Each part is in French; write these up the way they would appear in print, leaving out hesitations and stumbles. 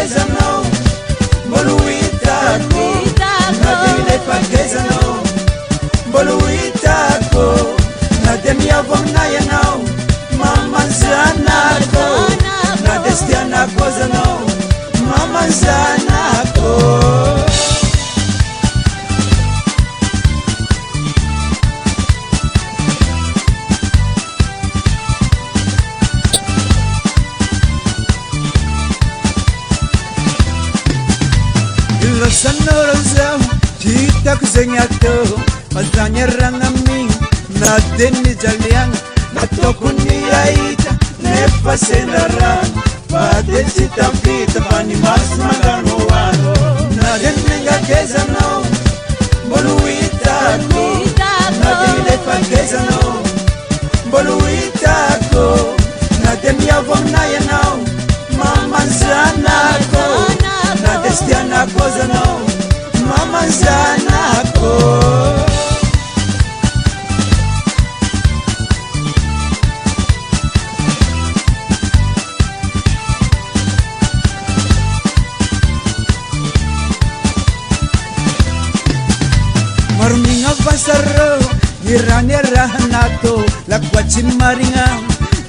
kezano Boluitako Nadele fakezano Boluitako Nademia vomnayanao Mama zanako Nadestiana kozano Mama zanako Sanorosa, Chita Kusenyato, Mazanyarangami, Nadeni Jaliang, Natokuni Aita, Nefa Senara, Padecita Pita, Panimas Maganoano, Nadenga Kezano, Boluitako, Nadele Fakezano, Boluitako, Nademia Vonayanao, Mama Zanako. Nadestiana kozano Mama zanako Maruminga pasaro Nirane rahanato La kwachin maringa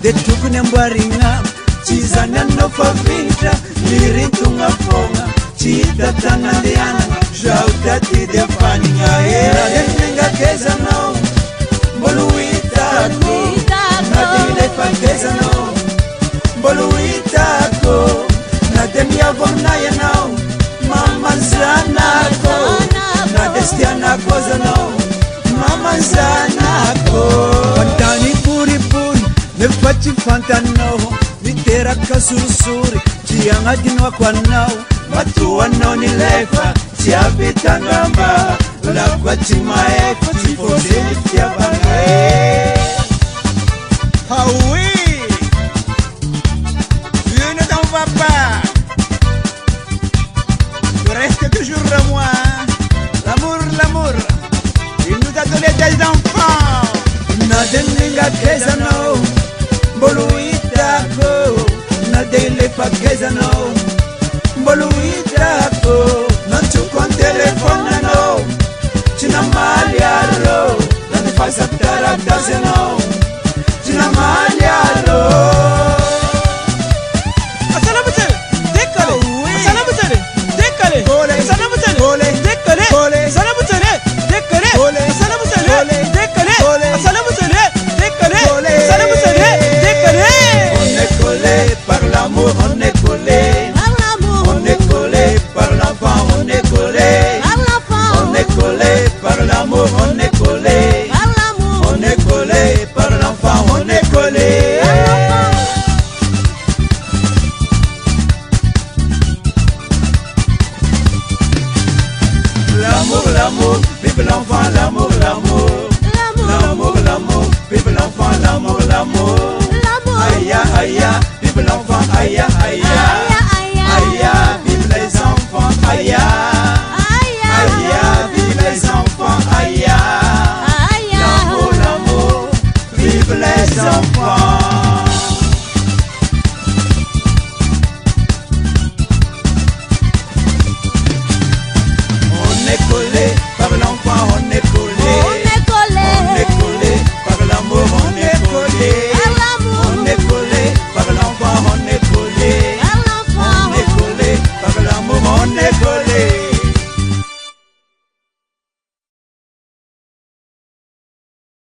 De tukune mbaringa Chizana no favita Liritunga fonga Chita tanandiana Jauta tide faninga Era nenga kezano Boluitako Nadile fakezano Boluitako Nademia vonayanao Mama zanako Nadestiana kozano Mama zanako Pantani puri puri Nefachi fantano Vitera kasurusuri Chianga dinwa kwa nao Matua noni lefa Chiavita ngamba La kwa chimaefa Chifozeli fia bangae Ah oui, tu ne t'en vas pas. Tu restes toujours à moi. L'amour, l'amour, il nous a donné des enfants. Nadenga kezano Boluitako Nadele fakezano Boluitako Nanchukon telefonano China maliaro Nande fasa taratazeno China maliaro On est collé on est collé par l'enfant, on est collé on est collé par l'amour, on est collé on est collé par l'enfant, on est collé. L'amour, l'amour, vive l'enfant, l'amour, l'amour. L'amour, l'amour, vive l'enfant, l'amour, l'amour. Aïe, aïe, aïe.